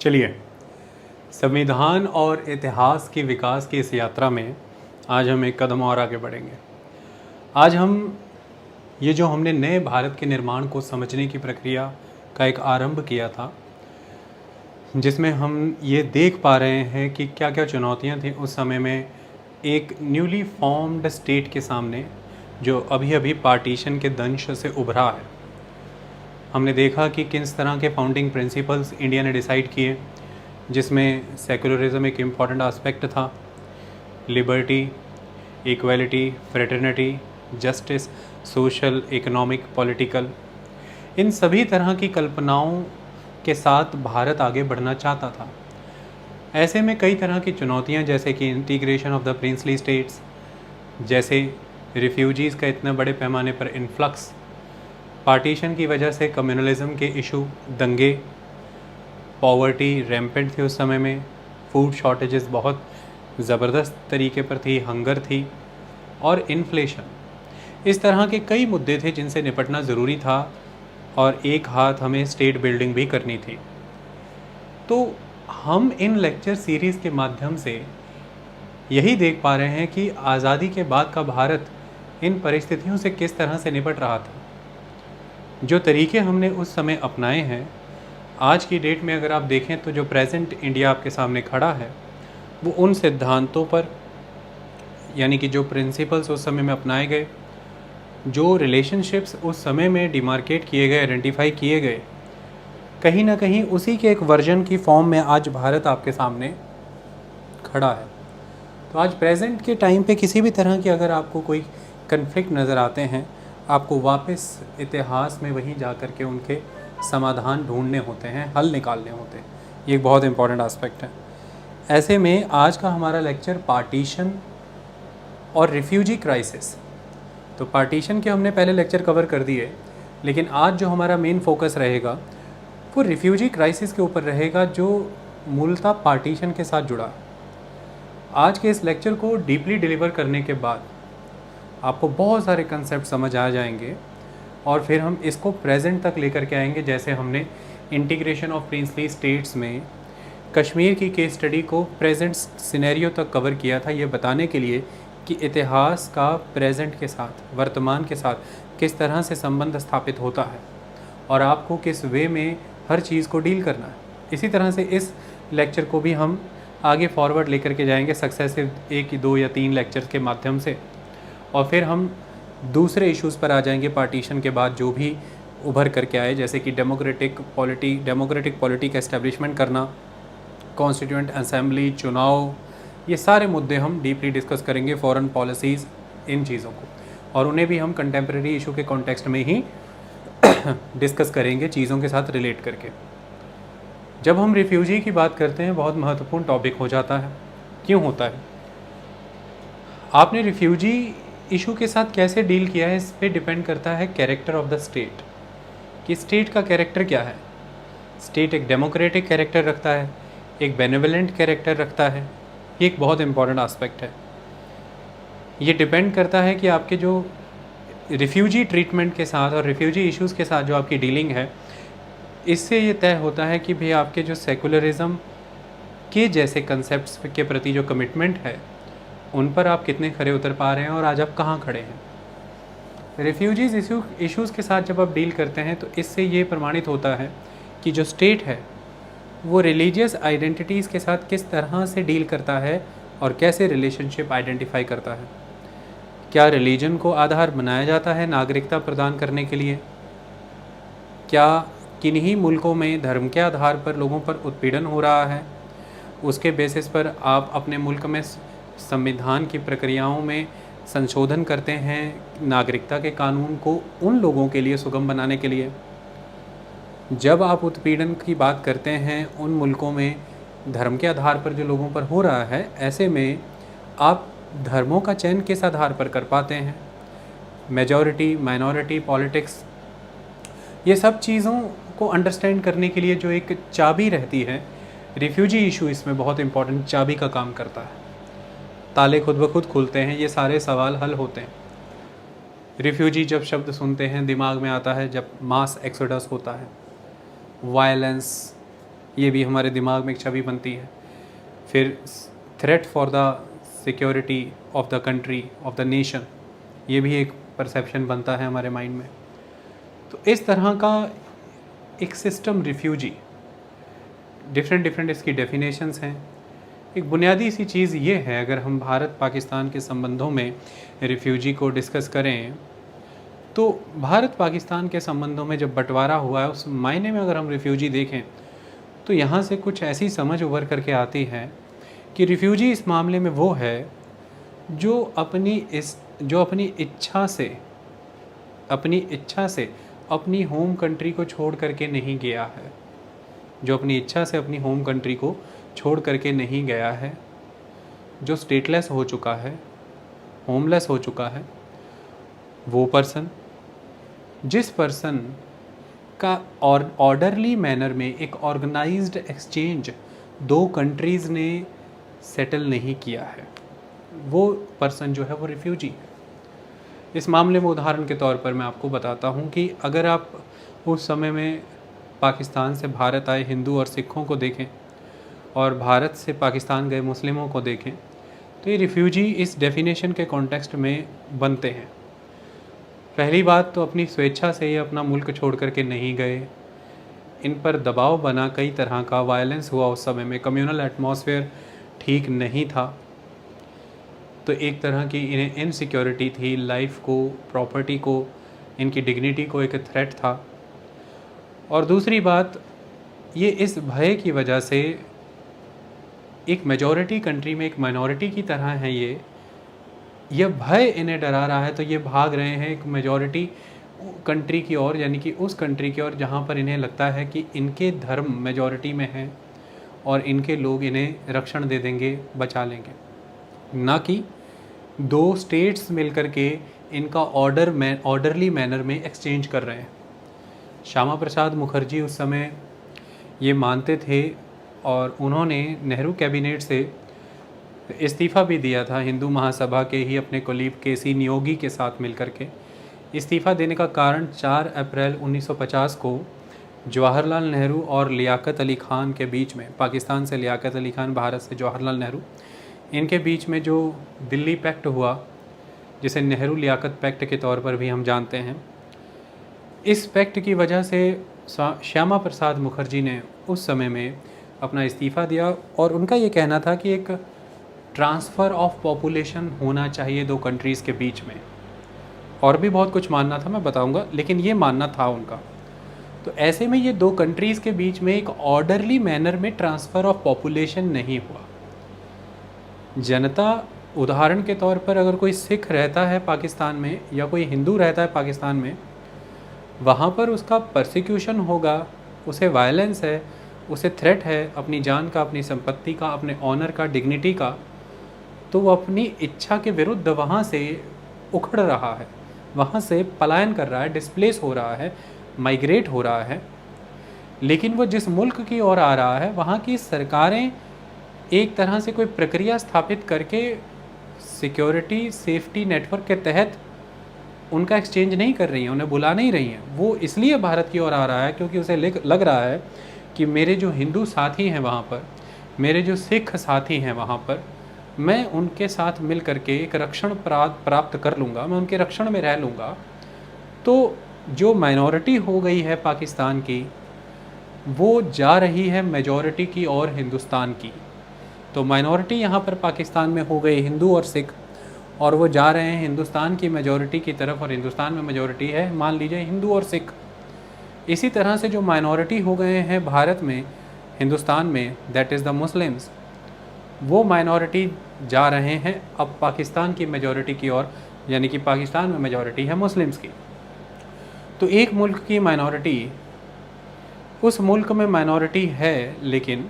चलिए, संविधान और इतिहास की विकास की इस यात्रा में आज हम एक कदम और आगे बढ़ेंगे। आज हम ये जो हमने नए भारत के निर्माण को समझने की प्रक्रिया का एक आरंभ किया था, जिसमें हम ये देख पा रहे हैं कि क्या क्या चुनौतियां थी उस समय में एक न्यूली फॉर्म्ड स्टेट के सामने, जो अभी अभी पार्टीशन के दंश से उभरा है। हमने देखा कि किस तरह के फाउंडिंग प्रिंसिपल्स इंडिया ने डिसाइड किए, जिसमें सेकुलरिज्म एक इम्पॉर्टेंट आस्पेक्ट था। Liberty, equality, fraternity, justice, social, economic, political, इन सभी तरह की कल्पनाओं के साथ भारत आगे बढ़ना चाहता था। ऐसे में कई तरह की चुनौतियां, जैसे कि integration of the princely states, जैसे रिफ्यूजीज़ का इतने बड़े पैमाने पर इन्फ्लक्स, पार्टीशन की वजह से कम्युनलिज्म के इशू, दंगे, पॉवर्टी रैम्पेंट थी उस समय में, फूड शॉर्टेजेस बहुत ज़बरदस्त तरीके पर थी, हंगर थी, और इन्फ्लेशन। इस तरह के कई मुद्दे थे जिनसे निपटना ज़रूरी था, और एक हाथ हमें स्टेट बिल्डिंग भी करनी थी। तो हम इन लेक्चर सीरीज़ के माध्यम से यही देख पा रहे हैं कि आज़ादी के बाद का भारत इन परिस्थितियों से किस तरह से निपट रहा था। जो तरीके हमने उस समय अपनाए हैं, आज की डेट में अगर आप देखें तो जो प्रेजेंट इंडिया आपके सामने खड़ा है, वो उन सिद्धांतों पर, यानी कि जो प्रिंसिपल्स उस समय में अपनाए गए, जो रिलेशनशिप्स उस समय में डिमार्केट किए गए, आइडेंटिफाई किए गए, कहीं ना कहीं उसी के एक वर्जन की फॉर्म में आज भारत आपके सामने खड़ा है। तो आज प्रेजेंट के टाइम पे किसी भी तरह की अगर आपको कोई कन्फ्लिक्ट नज़र आते हैं, आपको वापस इतिहास में वहीं जा कर के उनके समाधान ढूंढने होते हैं, हल निकालने होते हैं। ये एक बहुत इंपॉर्टेंट एस्पेक्ट है। ऐसे में आज का हमारा लेक्चर पार्टीशन और रिफ्यूजी क्राइसिस। तो पार्टीशन के हमने पहले लेक्चर कवर कर दिए, लेकिन आज जो हमारा मेन फोकस रहेगा वो रिफ्यूजी क्राइसिस के ऊपर रहेगा, जो मूलतः पार्टीशन के साथ जुड़ा है। आज के इस लेक्चर को डीपली डिलीवर करने के बाद आपको बहुत सारे कंसेप्ट समझ आ जाएंगे, और फिर हम इसको प्रेजेंट तक लेकर के आएंगे। जैसे हमने इंटीग्रेशन ऑफ प्रिंसली स्टेट्स में कश्मीर की केस स्टडी को प्रेजेंट सिनेरियो तक कवर किया था, ये बताने के लिए कि इतिहास का प्रेजेंट के साथ, वर्तमान के साथ किस तरह से संबंध स्थापित होता है, और आपको किस वे में हर चीज़ को डील करना है। इसी तरह से इस लेक्चर को भी हम आगे फॉरवर्ड लेकर के जाएंगे सक्सेसिव 1, 2 या 3 लेक्चर्स के माध्यम से, और फिर हम दूसरे इश्यूज़ पर आ जाएंगे पार्टीशन के बाद, जो भी उभर करके आए, जैसे कि डेमोक्रेटिक पॉलिटी का एस्टेब्लिशमेंट करना, कॉन्स्टिट्यूएंट असेंबली, चुनाव, ये सारे मुद्दे हम डीपली डिस्कस करेंगे, फॉरेन पॉलिसीज़, इन चीज़ों को, और उन्हें भी हम कंटेम्प्रेरी इशू के कॉन्टेक्स्ट में ही डिस्कस करेंगे, चीज़ों के साथ रिलेट करके। जब हम रिफ्यूजी की बात करते हैं, बहुत महत्वपूर्ण टॉपिक हो जाता है। क्यों होता है? आपने रिफ्यूजी इशू के साथ कैसे डील किया है, इस पे डिपेंड करता है कैरेक्टर ऑफ द स्टेट, कि स्टेट का कैरेक्टर क्या है। स्टेट एक डेमोक्रेटिक कैरेक्टर रखता है, एक बेनेवलेंट कैरेक्टर रखता है। ये एक बहुत इंपॉर्टेंट आस्पेक्ट है। ये डिपेंड करता है कि आपके जो रिफ्यूजी ट्रीटमेंट के साथ और रिफ्यूजी इश्यूज़ के साथ जो आपकी डीलिंग है, इससे ये तय होता है कि भाई आपके जो सेकुलरिज्म के जैसे कंसेप्ट्स के प्रति जो कमिटमेंट है, उन पर आप कितने खरे उतर पा रहे हैं, और आज आप कहाँ खड़े हैं। रिफ्यूजीज़ इश्यूज़ के साथ जब आप डील करते हैं, तो इससे ये प्रमाणित होता है कि जो स्टेट है वो रिलीजियस आइडेंटिटीज़ के साथ किस तरह से डील करता है, और कैसे रिलेशनशिप आइडेंटिफाई करता है। क्या रिलीजन को आधार बनाया जाता है नागरिकता प्रदान करने के लिए? क्या किन्हीं मुल्कों में धर्म के आधार पर लोगों पर उत्पीड़न हो रहा है? उसके बेसिस पर आप अपने मुल्क में संविधान की प्रक्रियाओं में संशोधन करते हैं, नागरिकता के कानून को उन लोगों के लिए सुगम बनाने के लिए। जब आप उत्पीड़न की बात करते हैं उन मुल्कों में धर्म के आधार पर जो लोगों पर हो रहा है, ऐसे में आप धर्मों का चयन किस आधार पर कर पाते हैं? मेजॉरिटी, माइनॉरिटी, पॉलिटिक्स, ये सब चीज़ों को अंडरस्टैंड करने के लिए जो एक चाबी रहती है, रिफ्यूजी इशू इसमें बहुत इंपॉर्टेंट चाबी का काम करता है। ताले खुद ब खुद खुलते हैं, ये सारे सवाल हल होते हैं। रिफ्यूजी जब शब्द सुनते हैं, दिमाग में आता है जब मास एक्सोडस होता है, वायलेंस, ये भी हमारे दिमाग में एक छवि बनती है। फिर threat for the security of the country, of the nation, ये भी एक परसेप्शन बनता है हमारे माइंड में। तो इस तरह का एक सिस्टम रिफ्यूजी, डिफरेंट इसकी डेफिनेशंस हैं। एक बुनियादी सी चीज़ ये है, अगर हम भारत पाकिस्तान के संबंधों में रिफ्यूजी को डिस्कस करें, तो भारत पाकिस्तान के संबंधों में जब बंटवारा हुआ है, उस मायने में अगर हम रिफ्यूजी देखें तो यहाँ से कुछ ऐसी समझ उभर करके आती है कि रिफ्यूजी इस मामले में वो है जो अपनी इच्छा से अपनी होम कंट्री को छोड़ करके नहीं गया है, जो अपनी इच्छा से अपनी होम कंट्री को छोड़ करके नहीं गया है, जो स्टेटलेस हो चुका है, होमलेस हो चुका है, वो पर्सन, जिस पर्सन का ऑर्डरली मैनर में एक ऑर्गेनाइज्ड एक्सचेंज दो कंट्रीज़ ने सेटल नहीं किया है, वो पर्सन जो है वो रिफ्यूजी है। इस मामले में उदाहरण के तौर पर मैं आपको बताता हूँ कि अगर आप उस समय में पाकिस्तान से भारत आए हिंदू और सिखों को देखें और भारत से पाकिस्तान गए मुस्लिमों को देखें, तो ये रिफ्यूजी इस डेफिनेशन के कॉन्टेक्स्ट में बनते हैं। पहली बात तो अपनी स्वेच्छा से ये अपना मुल्क छोड़ करके नहीं गए, इन पर दबाव बना, कई तरह का वायलेंस हुआ उस समय में, कम्युनल एटमॉस्फेयर ठीक नहीं था, तो एक तरह की इन्हें इनसिक्योरिटी थी, लाइफ को, प्रॉपर्टी को, इनकी डिग्निटी को एक थ्रेट था। और दूसरी बात, ये इस भय की वजह से एक मेजॉरिटी कंट्री में एक माइनॉरिटी की तरह है, ये भय इन्हें डरा रहा है, तो ये भाग रहे हैं एक मेजॉरिटी कंट्री की ओर, यानी कि उस कंट्री की ओर जहाँ पर इन्हें लगता है कि इनके धर्म मेजॉरिटी में है और इनके लोग इन्हें रक्षण दे देंगे, बचा लेंगे, ना कि दो स्टेट्स मिलकर के इनका ऑर्डरली मैनर में एक्सचेंज कर रहे हैं। श्यामा प्रसाद मुखर्जी उस समय ये मानते थे और उन्होंने नेहरू कैबिनेट से इस्तीफ़ा भी दिया था, हिंदू महासभा के ही अपने कुलीग केसी नियोगी के साथ मिलकर के। इस्तीफ़ा देने का कारण 4 अप्रैल 1950 को जवाहरलाल नेहरू और लियाकत अली ख़ान के बीच में, पाकिस्तान से लियाकत अली ख़ान, भारत से जवाहरलाल नेहरू, इनके बीच में जो दिल्ली पैक्ट हुआ, जिसे नेहरू लियाकत पैक्ट के तौर पर भी हम जानते हैं, इस पैक्ट की वजह से श्यामा प्रसाद मुखर्जी ने उस समय में अपना इस्तीफ़ा दिया और उनका ये कहना था कि एक ट्रांसफ़र ऑफ पॉपुलेशन होना चाहिए दो कंट्रीज़ के बीच में। और भी बहुत कुछ मानना था, मैं बताऊंगा, लेकिन ये मानना था उनका। तो ऐसे में ये दो कंट्रीज़ के बीच में एक ऑर्डरली मैनर में ट्रांसफ़र ऑफ पॉपुलेशन नहीं हुआ। जनता, उदाहरण के तौर पर अगर कोई सिख रहता है पाकिस्तान में या कोई हिंदू रहता है पाकिस्तान में, वहाँ पर उसका परसिक्यूशन होगा, उसे वायलेंस है, उसे थ्रेट है अपनी जान का, अपनी संपत्ति का, अपने ऑनर का, डिग्निटी का, तो वो अपनी इच्छा के विरुद्ध वहाँ से उखड़ रहा है, वहाँ से पलायन कर रहा है, डिस्प्लेस हो रहा है, माइग्रेट हो रहा है। लेकिन वो जिस मुल्क की ओर आ रहा है, वहाँ की सरकारें एक तरह से कोई प्रक्रिया स्थापित करके सिक्योरिटी सेफ्टी नेटवर्क के तहत उनका एक्सचेंज नहीं कर रही हैं, उन्हें बुला नहीं रही हैं। वो इसलिए भारत की ओर आ रहा है क्योंकि उसे लग रहा है कि मेरे जो हिंदू साथी हैं वहाँ पर, मेरे जो सिख साथी हैं वहाँ पर, मैं उनके साथ मिल करके एक रक्षण प्राप्त कर लूँगा, मैं उनके रक्षण में रह लूँगा। तो जो माइनॉरिटी हो गई है पाकिस्तान की, वो जा रही है मेजॉरिटी की और हिंदुस्तान की। तो माइनॉरिटी यहाँ पर पाकिस्तान में हो गई हिंदू और सिख, और वो जा रहे हैं हिंदुस्तान की मेजॉरिटी की तरफ, और हिंदुस्तान में मेजॉरिटी है, मान लीजिए, हिंदू और सिख। इसी तरह से जो माइनॉरिटी हो गए हैं भारत में, हिंदुस्तान में, दैट इज़ द मुस्लिम्स, वो माइनॉरिटी जा रहे हैं अब पाकिस्तान की मेजॉरिटी की ओर, यानी कि पाकिस्तान में मेजॉरिटी है मुस्लिम्स की। तो एक मुल्क की माइनॉरिटी उस मुल्क में माइनॉरिटी है, लेकिन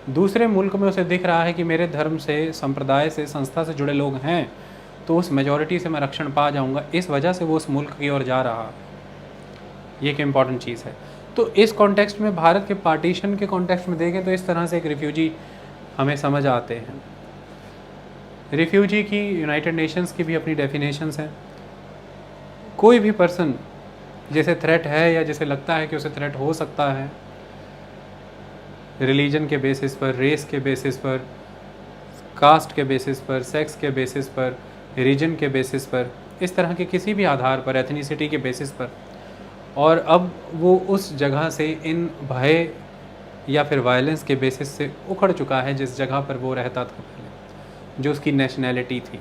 दूसरे मुल्क में उसे दिख रहा है कि मेरे धर्म से, संप्रदाय से, संस्था से जुड़े लोग हैं, तो उस मेजॉरिटी से मैं रक्षण पा जाऊंगा, इस वजह से वो उस मुल्क की ओर जा रहा है। ये एक इम्पॉर्टेंट चीज़ है। तो इस कॉन्टेक्स्ट में, भारत के पार्टीशन के कॉन्टेक्स्ट में देखें तो इस तरह से एक रिफ्यूजी हमें समझ आते हैं। रिफ्यूजी की यूनाइटेड नेशंस की भी अपनी डेफिनेशंस हैं। कोई भी पर्सन जिसे थ्रेट है या जिसे लगता है कि उसे थ्रेट हो सकता है, रिलीजन के बेसिस पर, रेस के बेसिस पर, कास्ट के बेसिस पर, सेक्स के बेसिस पर, रीजन के बेसिस पर, इस तरह के किसी भी आधार पर, एथनिसिटी के बेसिस पर। और अब वो उस जगह से इन भय या फिर वायलेंस के बेसिस से उखड़ चुका है जिस जगह पर वो रहता था पहले, जो उसकी नेशनैलिटी थी।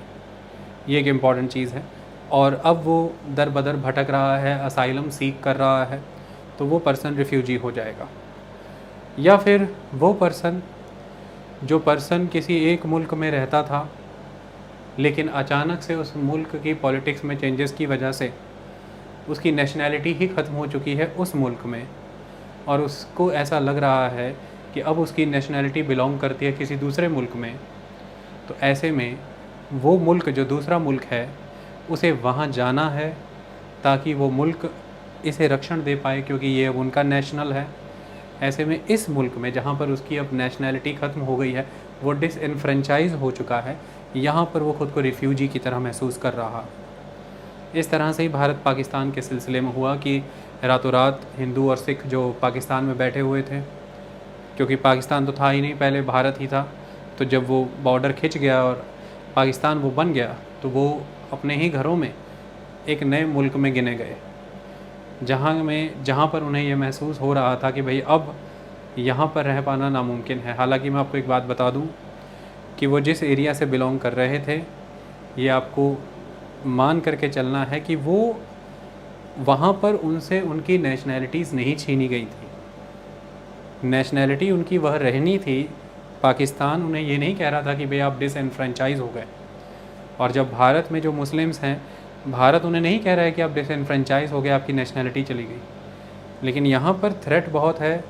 ये एक इम्पॉर्टेंट चीज़ है। और अब वो दर बदर भटक रहा है, असाइलम सीख कर रहा है, तो वो पर्सन रिफ्यूजी हो जाएगा। या फिर वो पर्सन किसी एक मुल्क में रहता था, लेकिन अचानक से उस मुल्क की पॉलिटिक्स में चेंजेस की वजह से उसकी नेशनैलिटी ही ख़त्म हो चुकी है उस मुल्क में, और उसको ऐसा लग रहा है कि अब उसकी नेशनैलिटी बिलोंग करती है किसी दूसरे मुल्क में। तो ऐसे में वो मुल्क जो दूसरा मुल्क है, उसे वहाँ जाना है ताकि वो मुल्क इसे रक्षण दे पाए, क्योंकि ये अब उनका नेशनल है। ऐसे में इस मुल्क में जहाँ पर उसकी अब नेशनैलिटी ख़त्म हो गई है, वो डिसएनफ्रेंचाइज हो चुका है, यहाँ पर वो ख़ुद को रिफ्यूजी की तरह महसूस कर रहा। इस तरह से ही भारत पाकिस्तान के सिलसिले में हुआ कि रातों रात हिंदू और सिख जो पाकिस्तान में बैठे हुए थे, क्योंकि पाकिस्तान तो था ही नहीं, पहले भारत ही था, तो जब वो बॉर्डर खिंच गया और पाकिस्तान वो बन गया, तो वो अपने ही घरों में एक नए मुल्क में गिने गए, जहाँ पर उन्हें ये महसूस हो रहा था कि भाई अब यहाँ पर रह पाना नामुमकिन है। हालांकि मैं आपको एक बात बता दूँ कि वो जिस एरिया से बिलोंग कर रहे थे, ये आपको मान करके चलना है कि वो वहाँ पर उनसे उनकी नेशनैलिटीज़ नहीं छीनी गई थी। नेशनैलिटी उनकी वह रहनी थी। पाकिस्तान उन्हें ये नहीं कह रहा था कि भाई आप डिसएनफ्रेंचाइज हो गए। और जब भारत में जो मुस्लिम्स हैं, भारत उन्हें नहीं कह रहा है कि आप डिसएनफ्रेंचाइज हो गए, आपकी नेशनैलिटी चली गई। लेकिन यहाँ पर थ्रेट बहुत है,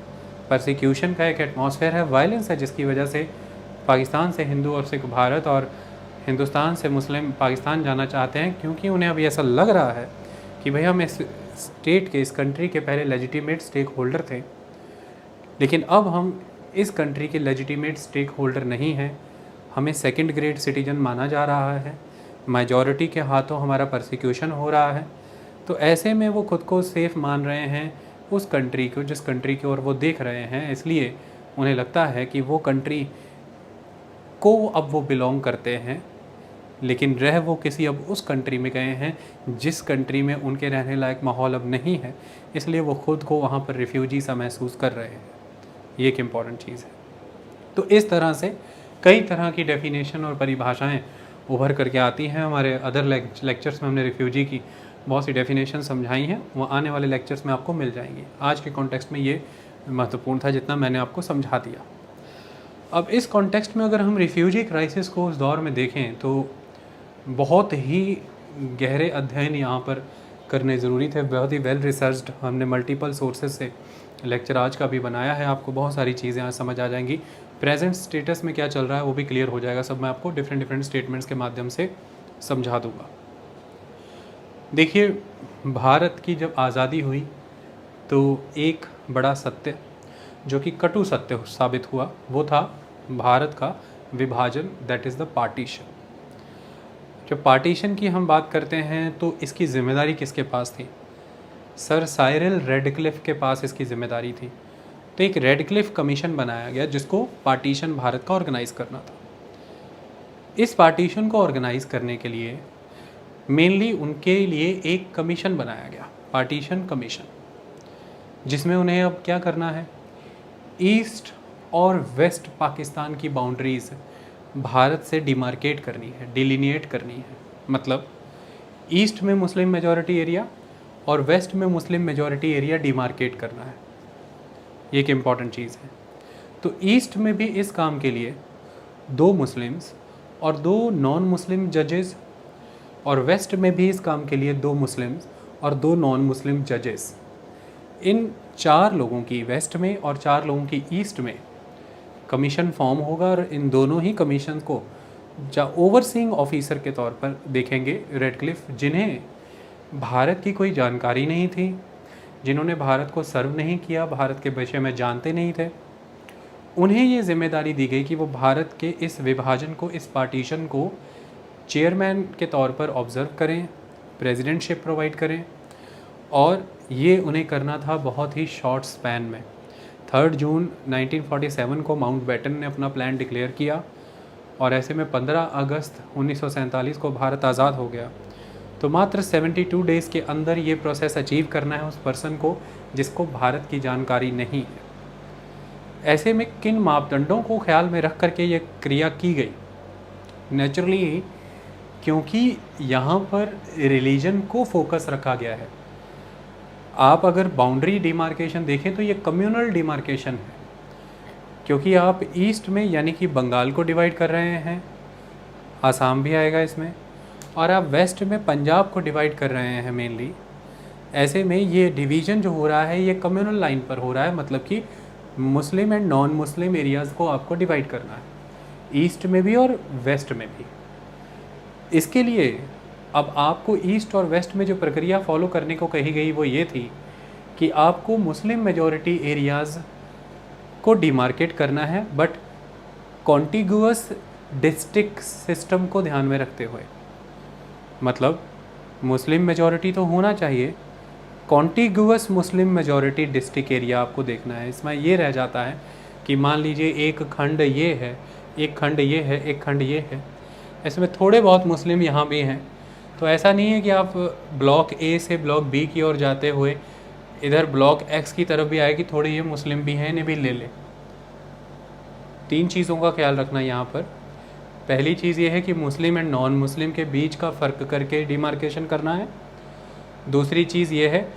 परसिक्यूशन का एक एटमॉस्फेयर है, वायलेंस है, जिसकी वजह से पाकिस्तान से हिंदू और सिख भारत और हिंदुस्तान से मुस्लिम पाकिस्तान जाना चाहते हैं, क्योंकि उन्हें अभी ऐसा लग रहा है कि भाई हम इस स्टेट के, इस कंट्री के पहले लेजिटिमेट स्टेक होल्डर थे, लेकिन अब हम इस कंट्री के लेजिटिमेट स्टेक होल्डर नहीं हैं, हमें सेकंड ग्रेड सिटीजन माना जा रहा है, मेजॉरिटी के हाथों हमारा परसिक्यूशन हो रहा है। तो ऐसे में वो खुद को सेफ़ मान रहे हैं उस कंट्री को, जिस कंट्री की ओर वो देख रहे हैं। इसलिए उन्हें लगता है कि वो कंट्री को अब वो बिलोंग करते हैं, लेकिन रह वो किसी अब उस कंट्री में गए हैं जिस कंट्री में उनके रहने लायक माहौल अब नहीं है, इसलिए वो ख़ुद को वहाँ पर रिफ्यूजी सा महसूस कर रहे हैं। ये एक इम्पॉर्टेंट चीज़ है। तो इस तरह से कई तरह की डेफिनेशन और परिभाषाएं उभर करके आती हैं। हमारे अदर लेक्चर्स में हमने रिफ्यूजी की बहुत सी डेफिनेशन समझाई हैं, वो आने वाले लेक्चर्स में आपको मिल जाएंगी। आज के कॉन्टेक्स्ट में ये महत्वपूर्ण था जितना मैंने आपको समझा दिया। अब इस कॉन्टेक्स्ट में अगर हम रिफ्यूजी क्राइसिस को उस दौर में देखें तो बहुत ही गहरे अध्ययन यहाँ पर करने ज़रूरी थे, बहुत ही वेल रिसर्च्ड। हमने मल्टीपल सोर्सेज से लेक्चर आज का भी बनाया है, आपको बहुत सारी चीज़ें आज समझ आ जाएंगी। प्रेजेंट स्टेटस में क्या चल रहा है वो भी क्लियर हो जाएगा, सब मैं आपको डिफरेंट स्टेटमेंट्स के माध्यम से समझा दूंगा। देखिए, भारत की जब आज़ादी हुई तो एक बड़ा सत्य जो कि कटु सत्य साबित हुआ, वो था भारत का विभाजन, दैट इज़ द पार्टीशन। जब पार्टीशन की हम बात करते हैं तो इसकी ज़िम्मेदारी किसके पास थी? सर साइरिल रेडक्लिफ के पास इसकी ज़िम्मेदारी थी। तो एक रेडक्लिफ कमीशन बनाया गया जिसको पार्टीशन भारत का ऑर्गेनाइज़ करना था। इस पार्टीशन को ऑर्गेनाइज़ करने के लिए मेनली उनके लिए एक कमीशन बनाया गया, पार्टीशन कमीशन, जिसमें उन्हें अब क्या करना है, ईस्ट और वेस्ट पाकिस्तान की बाउंड्रीज़ भारत से डिमार्केट करनी है, डिलिनिएट करनी है। मतलब ईस्ट में मुस्लिम मेजॉरिटी एरिया और वेस्ट में मुस्लिम मेजॉरिटी एरिया डिमार्केट करना है। ये एक इम्पॉर्टेंट चीज़ है। तो ईस्ट में भी इस काम के लिए 2 मुस्लिम्स और 2 नॉन मुस्लिम जजेस, और वेस्ट में भी इस काम के लिए 2 मुस्लिम्स और 2 नॉन मुस्लिम जजेस, इन 4 लोगों की वेस्ट में और 4 लोगों की ईस्ट में कमीशन फॉर्म होगा। और इन दोनों ही कमीशन को ओवरसीइंग ऑफिसर के तौर पर देखेंगे रेडक्लिफ, जिन्हें भारत की कोई जानकारी नहीं थी, जिन्होंने भारत को सर्व नहीं किया, भारत के विषय में जानते नहीं थे। उन्हें ये जिम्मेदारी दी गई कि वो भारत के इस विभाजन को, इस पार्टीशन को चेयरमैन के तौर पर ऑब्ज़र्व करें, प्रेसिडेंटशिप प्रोवाइड करें। और ये उन्हें करना था बहुत ही शॉर्ट स्पैन में, 3 जून 1947 को माउंटबेटन ने अपना प्लान डिक्लेयर किया और ऐसे में 15 अगस्त 1947 को भारत आज़ाद हो गया। तो मात्र 72 डेज़ के अंदर ये प्रोसेस अचीव करना है उस पर्सन को जिसको भारत की जानकारी नहीं है। ऐसे में किन मापदंडों को ख्याल में रख करके ये क्रिया की गई? नेचुरली क्योंकि यहाँ पर रिलीजन को फोकस रखा गया है। आप अगर बाउंड्री डिमार्केशन देखें तो ये कम्युनल डिमार्केशन है, क्योंकि आप ईस्ट में यानी कि बंगाल को डिवाइड कर रहे हैं, आसाम भी आएगा इसमें, और आप वेस्ट में पंजाब को डिवाइड कर रहे हैं मेनली। ऐसे में ये डिवीज़न जो हो रहा है ये कम्युनल लाइन पर हो रहा है, मतलब कि Muslim and non Muslim areas को आपको डिवाइड करना है, ईस्ट में भी और वेस्ट में भी। इसके लिए अब आपको ईस्ट और वेस्ट में जो प्रक्रिया फॉलो करने को कही गई वो ये थी कि आपको मुस्लिम मेजॉरिटी एरियाज़ को डिमार्केट करना है, बट कॉन्टिगुअस डिस्ट्रिक्ट सिस्टम को ध्यान में रखते हुए। मतलब मुस्लिम मेजॉरिटी तो होना चाहिए, contiguous Muslim majority district area आपको देखना है। इसमें ये रह जाता है कि मान लीजिए एक खंड ये है, एक खंड ये है, एक खंड ये है, ऐसे में थोड़े बहुत मुस्लिम यहाँ भी हैं। तो ऐसा नहीं है कि आप ब्लॉक ए से ब्लॉक बी की ओर जाते हुए इधर ब्लॉक एक्स की तरफ भी आए कि थोड़े ये मुस्लिम भी हैं, इन्हें भी ले ले। 3 चीज़ों का ख्याल रखना यहाँ पर। पहली चीज़ ये है कि मुस्लिम एंड नॉन मुस्लिम के बीच का फ़र्क करके डिमार्केशन करना है। दूसरी चीज़ ये है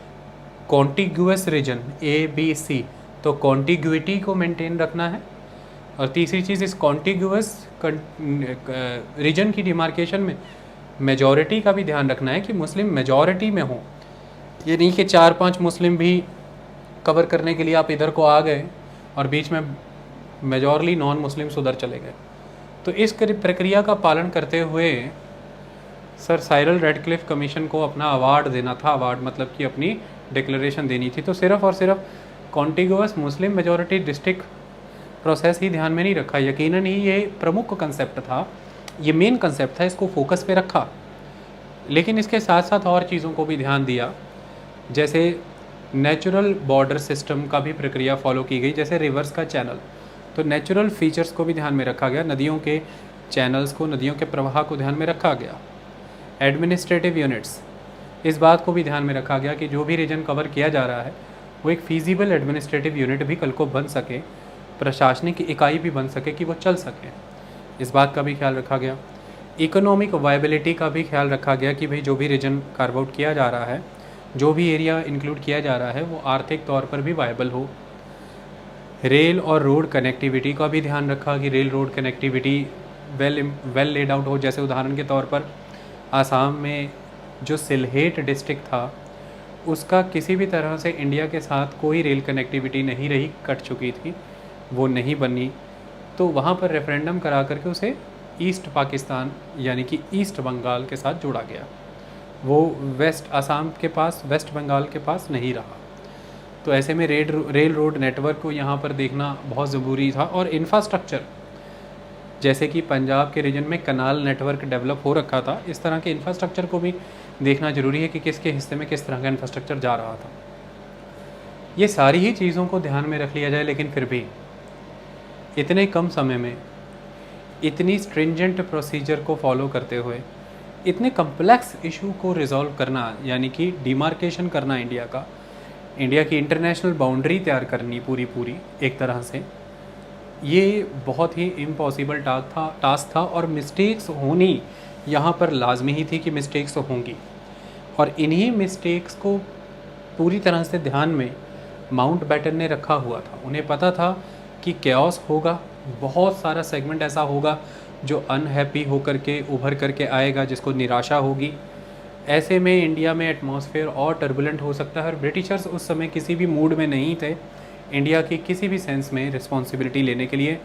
contiguous region A B C, तो कॉन्टिग्यूटी को मेंटेन रखना है। और तीसरी चीज़ इस कॉन्टिग्यूअस रीजन की डिमार्केशन में मेजॉरिटी का भी ध्यान रखना है कि मुस्लिम मेजॉरिटी में हो। ये नहीं कि 4-5 मुस्लिम भी कवर करने के लिए आप इधर को आ गए और बीच में मेजॉरली नॉन मुस्लिम्स उधर चले गए। तो इस प्रक्रिया का पालन करते हुए सर साइरल रेडक्लिफ कमीशन को अपना अवार्ड देना था। अवार्ड मतलब कि अपनी डिक्लेरेशन देनी थी। तो सिर्फ़ और सिर्फ contiguous Muslim majority district process ही ध्यान में नहीं रखा। यकीनन ही ये प्रमुख कंसेप्ट था, ये मेन कंसेप्ट था, इसको फोकस पे रखा, लेकिन इसके साथ साथ और चीज़ों को भी ध्यान दिया। जैसे नेचुरल बॉर्डर सिस्टम का भी प्रक्रिया फॉलो की गई, जैसे रिवर्स का चैनल, तो नेचुरल फीचर्स को भी ध्यान में रखा गया, नदियों के चैनल्स को, नदियों के प्रवाह को ध्यान में रखा गया। एडमिनिस्ट्रेटिव यूनिट्स, इस बात को भी ध्यान में रखा गया कि जो भी रीजन कवर किया जा रहा है वो एक फीजिबल एडमिनिस्ट्रेटिव यूनिट भी कल को बन सके, प्रशासनिक इकाई भी बन सके कि वो चल सके, इस बात का भी ख्याल रखा गया। इकोनॉमिक वायबिलिटी का भी ख्याल रखा गया कि भाई जो भी रीजन कार्व आउट किया जा रहा है, जो भी एरिया इंक्लूड किया जा रहा है, वो आर्थिक तौर पर भी वायबल हो। रेल और रोड कनेक्टिविटी का भी ध्यान रखा कि rail road connectivity well laid out हो। जैसे उदाहरण के तौर पर आसाम में जो सिलहेट डिस्ट्रिक्ट था, उसका किसी भी तरह से इंडिया के साथ कोई रेल कनेक्टिविटी नहीं रही, कट चुकी थी, वो नहीं बनी। तो वहाँ पर रेफरेंडम करा करके उसे ईस्ट पाकिस्तान यानी कि ईस्ट बंगाल के साथ जोड़ा गया। वो वेस्ट आसाम के पास, वेस्ट बंगाल के पास नहीं रहा। तो ऐसे में रेल रोड नेटवर्क को यहाँ पर देखना बहुत ज़रूरी था। और इंफ्रास्ट्रक्चर, जैसे कि पंजाब के रीजन में कनाल नेटवर्क डेवलप हो रखा था, इस तरह के इंफ्रास्ट्रक्चर को भी देखना ज़रूरी है कि किसके हिस्से में किस तरह का इंफ्रास्ट्रक्चर जा रहा था। ये सारी ही चीज़ों को ध्यान में रख लिया जाए, लेकिन फिर भी इतने कम समय में इतनी स्ट्रिंजेंट प्रोसीजर को फॉलो करते हुए इतने कम्प्लेक्स इशू को रिजॉल्व करना, यानी कि डिमार्केशन करना, इंडिया की इंटरनेशनल बाउंड्री तैयार करनी पूरी एक तरह से, ये बहुत ही इम्पॉसिबल टास्क था। और मिस्टेक्स होनी यहाँ पर लाजमी ही थी कि मिस्टेक्स होंगी, और इन्हीं मिस्टेक्स को पूरी तरह से ध्यान में माउंटबेटन ने रखा हुआ था। उन्हें पता था कि कैओस होगा, बहुत सारा सेगमेंट ऐसा होगा जो अनहैप्पी होकर के उभर करके आएगा, जिसको निराशा होगी। ऐसे में इंडिया में एटमॉस्फेयर और टर्बुलेंट हो सकता है। और ब्रिटिशर्स उस समय किसी भी मूड में नहीं थे इंडिया की किसी भी सेंस में रिस्पॉन्सिबिलिटी लेने के लिए।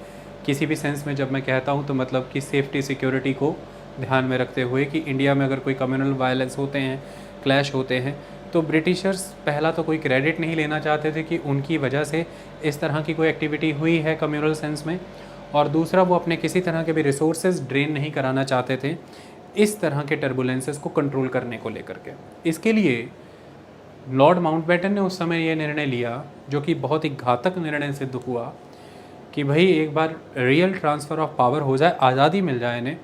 किसी भी सेंस में जब मैं कहता हूँ तो मतलब कि सेफ्टी सिक्योरिटी को ध्यान में रखते हुए कि इंडिया में अगर कोई कम्युनल वायलेंस होते हैं, क्लैश होते हैं, तो ब्रिटिशर्स पहला तो कोई क्रेडिट नहीं लेना चाहते थे कि उनकी वजह से इस तरह की कोई एक्टिविटी हुई है कम्युनल सेंस में, और दूसरा वो अपने किसी तरह के भी रिसोर्सेज ड्रेन नहीं कराना चाहते थे इस तरह के टर्बुलेंसेस को कंट्रोल करने को लेकर के। इसके लिए लॉर्ड माउंटबेटन ने उस समय ये निर्णय लिया, जो कि बहुत ही घातक निर्णय सिद्ध हुआ, कि भाई एक बार रियल ट्रांसफ़र ऑफ पावर हो जाए, आज़ादी मिल जाए इन्हें,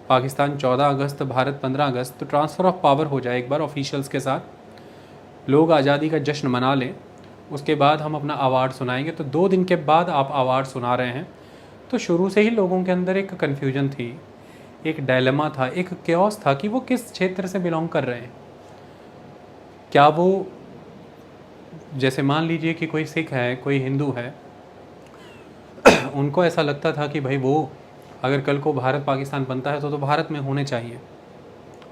पाकिस्तान 14 अगस्त, भारत 15 अगस्त, तो ट्रांसफ़र ऑफ पावर हो जाए एक बार ऑफिशियल्स के साथ, लोग आज़ादी का जश्न मना लें, उसके बाद हम अपना अवार्ड सुनाएंगे। तो 2 दिन के बाद आप अवार्ड सुना रहे हैं। तो शुरू से ही लोगों के अंदर एक कन्फ्यूजन थी, एक डायलेमा था, एक क्योस था कि वो किस क्षेत्र से बिलोंग कर रहे हैं। क्या वो, जैसे मान लीजिए कि कोई सिख है, कोई हिंदू है, उनको ऐसा लगता था कि भाई वो अगर कल को भारत पाकिस्तान बनता है तो भारत में होने चाहिए,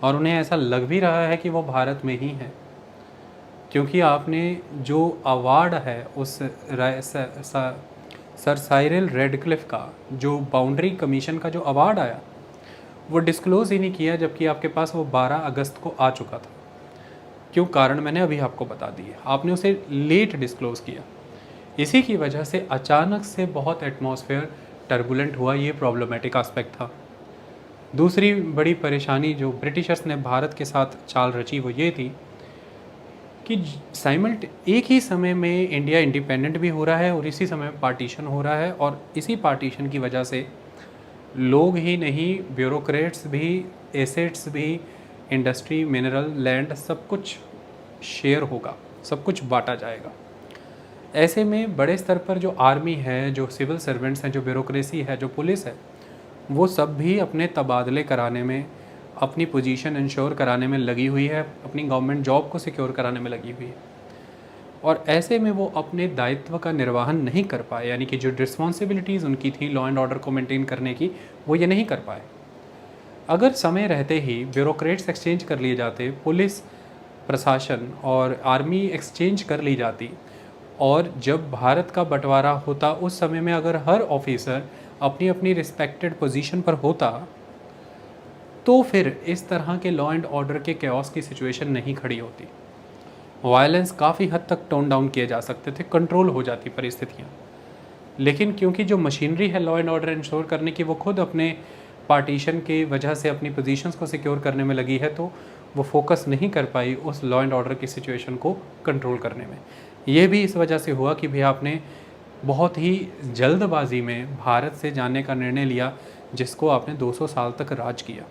और उन्हें ऐसा लग भी रहा है कि वो भारत में ही है, क्योंकि आपने जो अवार्ड है उस सर साइरिल रेडक्लिफ का, जो बाउंड्री कमीशन का जो अवार्ड आया, वो डिस्क्लोज़ ही नहीं किया, जबकि आपके पास वो 12 अगस्त को आ चुका था। क्यों कारण मैंने अभी आपको बता दिया, आपने उसे लेट डिस्क्लोज़ किया। इसी की वजह से अचानक से बहुत एटमॉस्फेयर टर्बुलेंट हुआ, ये प्रॉब्लमेटिक एस्पेक्ट था। दूसरी बड़ी परेशानी जो ब्रिटिशर्स ने भारत के साथ चाल रची वो ये थी कि एक ही समय में इंडिया इंडिपेंडेंट भी हो रहा है और इसी समय पार्टीशन हो रहा है, और इसी पार्टीशन की वजह से लोग ही नहीं, ब्यूरोक्रेट्स भी, एसेट्स भी, इंडस्ट्री, मिनरल, लैंड, सब कुछ शेयर होगा, सब कुछ बांटा जाएगा। ऐसे में बड़े स्तर पर जो आर्मी है, जो सिविल सर्वेंट्स हैं, जो ब्यूरोक्रेसी है, जो पुलिस है, वो सब भी अपने तबादले कराने में, अपनी पोजीशन इंश्योर कराने में लगी हुई है, अपनी गवर्नमेंट जॉब को सिक्योर कराने में लगी हुई है। और ऐसे में वो अपने दायित्व का निर्वहन नहीं कर पाए, यानी कि जो रिस्पॉन्सिबिलिटीज़ उनकी थी लॉ एंड ऑर्डर को मेंटेन करने की, वो ये नहीं कर पाए। अगर समय रहते ही ब्यूरोक्रेट्स एक्सचेंज कर लिए जाते, पुलिस प्रशासन और आर्मी एक्सचेंज कर ली जाती, और जब भारत का बंटवारा होता उस समय में अगर हर ऑफिसर अपनी अपनी रिस्पेक्टेड पोजीशन पर होता, तो फिर इस तरह के लॉ एंड ऑर्डर के कैओस की सिचुएशन नहीं खड़ी होती। वायलेंस काफ़ी हद तक टोन डाउन किए जा सकते थे, कंट्रोल हो जाती परिस्थितियाँ। लेकिन क्योंकि जो मशीनरी है लॉ एंड ऑर्डर इंश्योर करने की, वो खुद अपने पार्टीशन के वजह से अपनी पोजीशंस को सिक्योर करने में लगी है, तो वो फोकस नहीं कर पाई उस लॉ एंड ऑर्डर की सिचुएशन को कंट्रोल करने में। ये भी इस वजह से हुआ कि भाई आपने बहुत ही जल्दबाजी में भारत से जाने का निर्णय लिया, जिसको आपने 200 साल तक राज किया।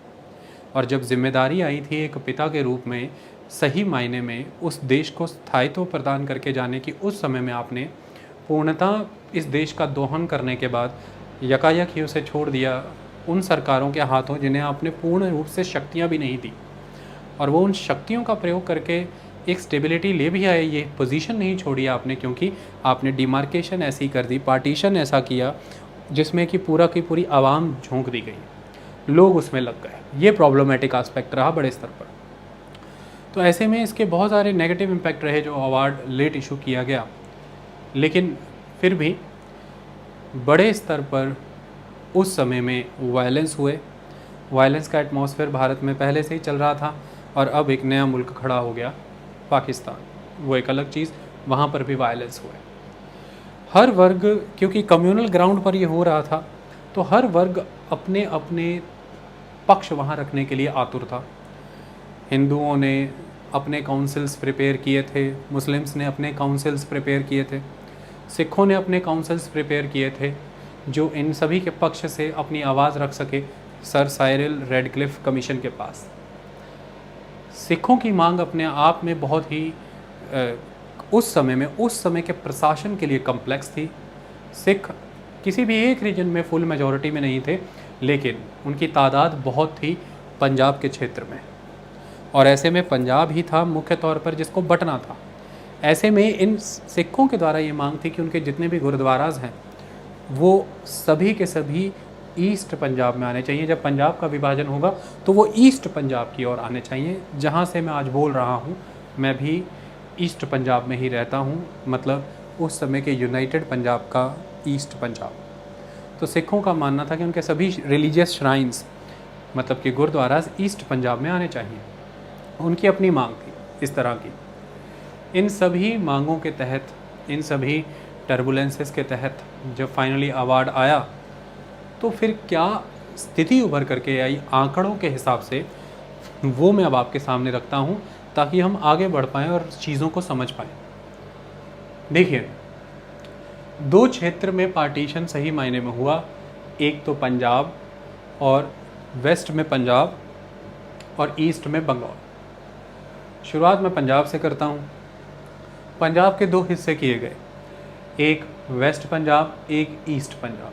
और जब जिम्मेदारी आई थी एक पिता के रूप में, सही मायने में उस देश को स्थायित्व प्रदान करके जाने की, उस समय में आपने पूर्णतः इस देश का दोहन करने के बाद यकायक ही उसे छोड़ दिया उन सरकारों के हाथों जिन्हें आपने पूर्ण रूप से शक्तियाँ भी नहीं दी, और वो उन शक्तियों का प्रयोग करके एक स्टेबिलिटी ले भी आए। ये पोजीशन नहीं छोड़ी आपने, क्योंकि आपने डिमार्केशन ऐसी कर दी, पार्टीशन ऐसा किया जिसमें कि पूरा की पूरी आवाम झोंक दी गई, लोग उसमें लग गए। ये प्रॉब्लमेटिक एस्पेक्ट रहा बड़े स्तर पर। तो ऐसे में इसके बहुत सारे नेगेटिव इम्पैक्ट रहे जो अवार्ड लेट इशू किया गया, लेकिन फिर भी बड़े स्तर पर उस समय में वायलेंस हुए। वायलेंस का एटमॉस्फेयर भारत में पहले से ही चल रहा था, और अब एक नया मुल्क खड़ा हो गया पाकिस्तान, वो एक अलग चीज़, वहाँ पर भी वायलेंस हुए। हर वर्ग, क्योंकि कम्युनल ग्राउंड पर ये हो रहा था, तो हर वर्ग अपने अपने पक्ष वहाँ रखने के लिए आतुर था। हिंदुओं ने अपने काउंसिल्स प्रिपेयर किए थे, मुस्लिम्स ने अपने काउंसिल्स प्रिपेयर किए थे, सिखों ने अपने काउंसिल्स प्रिपेयर किए थे, जो इन सभी के पक्ष से अपनी आवाज़ रख सके सर साइरिल रेडक्लिफ कमीशन के पास। सिखों की मांग अपने आप में बहुत ही उस समय के प्रशासन के लिए कम्प्लेक्स थी। सिख किसी भी एक रीजन में फुल मेजॉरिटी में नहीं थे, लेकिन उनकी तादाद बहुत थी पंजाब के क्षेत्र में, और ऐसे में पंजाब ही था मुख्य तौर पर जिसको बंटना था। ऐसे में इन सिखों के द्वारा ये मांग थी कि उनके जितने भी गुरुद्वाराज हैं वो सभी के सभी ईस्ट पंजाब में आने चाहिए। जब पंजाब का विभाजन होगा तो वो ईस्ट पंजाब की ओर आने चाहिए। जहाँ से मैं आज बोल रहा हूँ, मैं भी ईस्ट पंजाब में ही रहता हूँ, मतलब उस समय के यूनाइटेड पंजाब का ईस्ट पंजाब। तो सिखों का मानना था कि उनके सभी रिलीजियस श्राइन्स, मतलब कि गुरुद्वाराज, ईस्ट पंजाब में आने चाहिए। उनकी अपनी मांग थी इस तरह की। इन सभी मांगों के तहत, इन सभी टर्बुलेंसेस के तहत जब फाइनली अवार्ड आया, तो फिर क्या स्थिति उभर करके आई आंकड़ों के हिसाब से, वो मैं अब आपके सामने रखता हूँ, ताकि हम आगे बढ़ पाएँ और चीज़ों को समझ पाएँ। देखिए, 2 क्षेत्र में पार्टीशन सही मायने में हुआ, एक तो पंजाब और वेस्ट में पंजाब और ईस्ट में बंगाल। शुरुआत मैं पंजाब से करता हूँ। पंजाब के 2 हिस्से किए गए, एक वेस्ट पंजाब, एक ईस्ट पंजाब।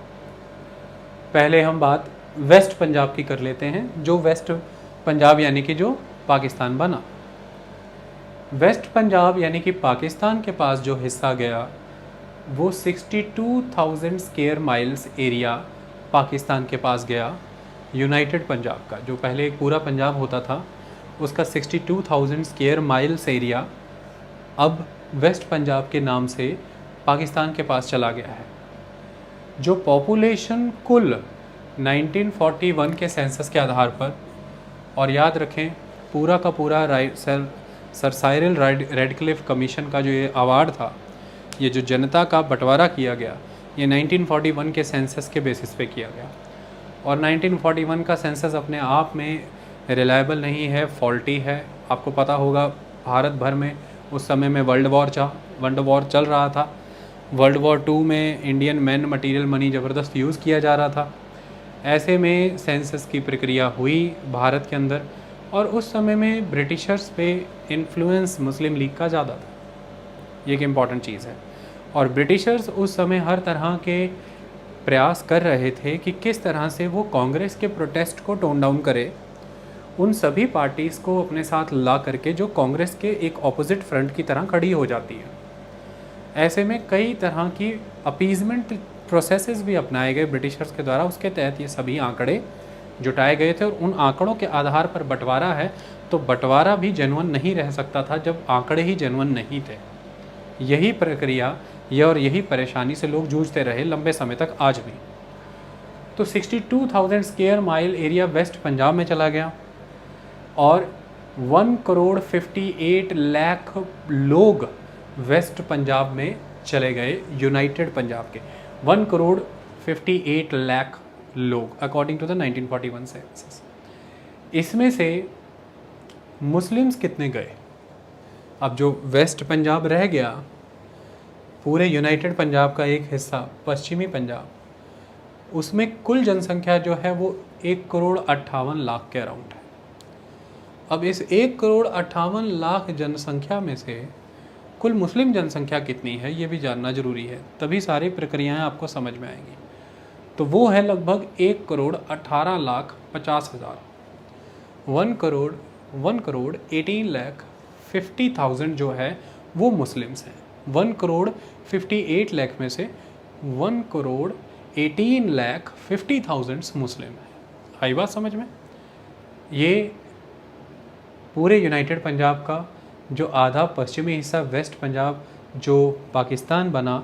पहले हम बात वेस्ट पंजाब की कर लेते हैं, जो वेस्ट पंजाब यानी कि जो पाकिस्तान बना। वेस्ट पंजाब यानी कि पाकिस्तान के पास जो हिस्सा गया वो 62,000 स्क्वायर माइल्स एरिया पाकिस्तान के पास गया। यूनाइटेड पंजाब का जो पहले एक पूरा पंजाब होता था, उसका 62,000 स्क्वायर माइल्स एरिया अब वेस्ट पंजाब के नाम से पाकिस्तान के पास चला गया है। जो पॉपुलेशन कुल 1941 के सेंसस के आधार पर, और याद रखें पूरा का पूरा सर साइरिल रेडक्लिफ कमीशन का जो ये अवार्ड था, ये जो जनता का बंटवारा किया गया, ये 1941 के सेंसस के बेसिस पे किया गया। और 1941 का सेंसस अपने आप में रिलायबल नहीं है, फॉल्टी है। आपको पता होगा भारत भर में उस समय में वर्ल्ड वॉर चल रहा था। वर्ल्ड वॉर 2 में इंडियन मैन मटेरियल मनी ज़बरदस्त यूज़ किया जा रहा था। ऐसे में सेंसस की प्रक्रिया हुई भारत के अंदर, और उस समय में ब्रिटिशर्स पे इन्फ्लुएंस मुस्लिम लीग का ज़्यादा था। ये एक इम्पॉर्टेंट चीज़ है। और ब्रिटिशर्स उस समय हर तरह के प्रयास कर रहे थे कि किस तरह से वो कांग्रेस के प्रोटेस्ट को टोन डाउन करे, उन सभी पार्टीज़ को अपने साथ ला करके जो कांग्रेस के एक ऑपोजिट फ्रंट की तरह खड़ी हो जाती है। ऐसे में कई तरह की अपीजमेंट प्रोसेसेस भी अपनाए गए ब्रिटिशर्स के द्वारा। उसके तहत ये सभी आंकड़े जुटाए गए थे, और उन आंकड़ों के आधार पर बंटवारा है, तो बंटवारा भी जेन्युइन नहीं रह सकता था जब आंकड़े ही जेन्युइन नहीं थे। यही प्रक्रिया और यही परेशानी से लोग जूझते रहे लंबे समय तक, आज भी। तो 62,000 square mile area West Punjab में चला गया, और 1,58,00,000 लोग वेस्ट पंजाब में चले गए, यूनाइटेड पंजाब के 1,58,00,000 लोग अकॉर्डिंग टू द 1941 सेंसस। इसमें से मुस्लिम्स कितने गए? अब जो वेस्ट पंजाब रह गया, पूरे यूनाइटेड पंजाब का एक हिस्सा पश्चिमी पंजाब, उसमें कुल जनसंख्या जो है वो 1,58,00,000 के अराउंड है। अब इस 1,58,00,000 जनसंख्या में से कुल मुस्लिम जनसंख्या कितनी है ये भी जानना ज़रूरी है, तभी सारी प्रक्रियाएं आपको समझ में आएंगी। तो वो है लगभग 1,18,50,000। 1,18,50,000 जो है वो मुस्लिम्स हैं। 1,58,00,000 में से 1,18,50,000 मुस्लिम हैं। आई बात समझ में? ये पूरे यूनाइटेड पंजाब का जो आधा पश्चिमी हिस्सा वेस्ट पंजाब जो पाकिस्तान बना,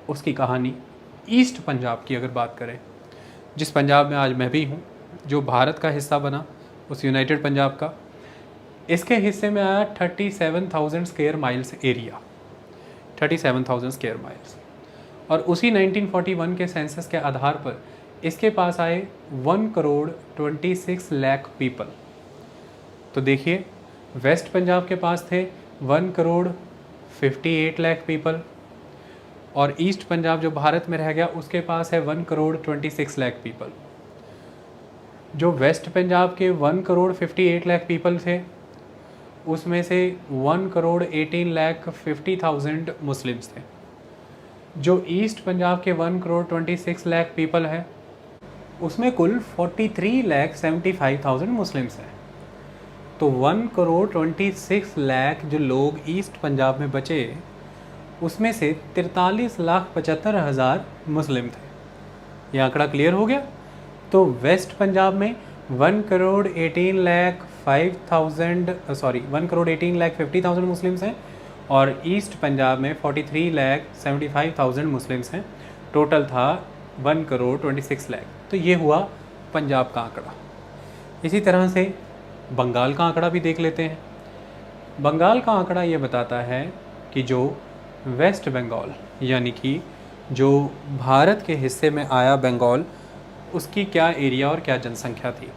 उसकी कहानी। ईस्ट पंजाब की अगर बात करें, जिस पंजाब में आज मैं भी हूँ, जो भारत का हिस्सा बना उस यूनाइटेड पंजाब का, इसके हिस्से में आया 37,000 square miles area, 37,000 square miles. और उसी 1941 के सेंसस के आधार पर इसके पास आए 1,26,00,000 पीपल। तो देखिए, वेस्ट पंजाब के पास थे 1,58,00,000 पीपल, और ईस्ट पंजाब जो भारत में रह गया उसके पास है 1,26,00,000 पीपल। जो वेस्ट पंजाब के 1,58,00,000 पीपल थे, उसमें से 1,18,50,000 मुस्लिम्स थे। जो ईस्ट पंजाब के 1,26,00,000 पीपल है, उसमें कुल 43,75,000 मुस्लिम्स हैं। तो 1,26,00,000 जो लोग ईस्ट पंजाब में बचे, उसमें से 43,75,000 मुस्लिम थे। ये आंकड़ा क्लियर हो गया? तो वेस्ट पंजाब में 1,18,50,000 मुस्लिम्स हैं, और ईस्ट पंजाब में 43,75,000 मुस्लिम्स हैं। टोटल था 1,26,00,000। तो ये हुआ पंजाब का आंकड़ा। इसी तरह से बंगाल का आंकड़ा भी देख लेते हैं। बंगाल का आंकड़ा ये बताता है कि जो वेस्ट बंगाल यानी कि जो भारत के हिस्से में आया बंगाल, उसकी क्या एरिया और क्या जनसंख्या थी।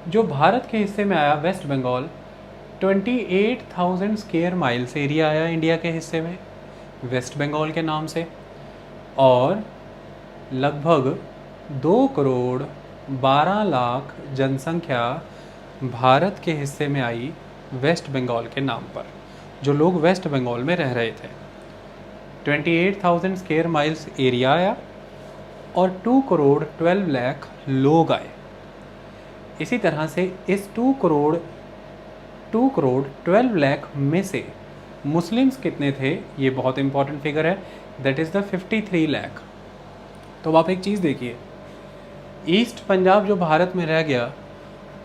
जो भारत के हिस्से में आया West Bengal, 28,000 square miles area आया इंडिया के हिस्से में वेस्ट बंगाल के नाम से, और लगभग 2 करोड़ 12 लाख जनसंख्या भारत के हिस्से में आई वेस्ट बंगाल के नाम पर, जो लोग वेस्ट बंगाल में रह रहे थे। 28,000 स्क्वायर माइल्स एरिया आया और 2 करोड़ 12 लाख लोग आए। इसी तरह से इस 2 करोड़ 12 लाख में से मुस्लिम्स कितने थे, ये बहुत इंपॉर्टेंट फिगर है, दैट इज़ द 53 लाख। तो आप एक चीज़ देखिए, ईस्ट पंजाब जो भारत में रह गया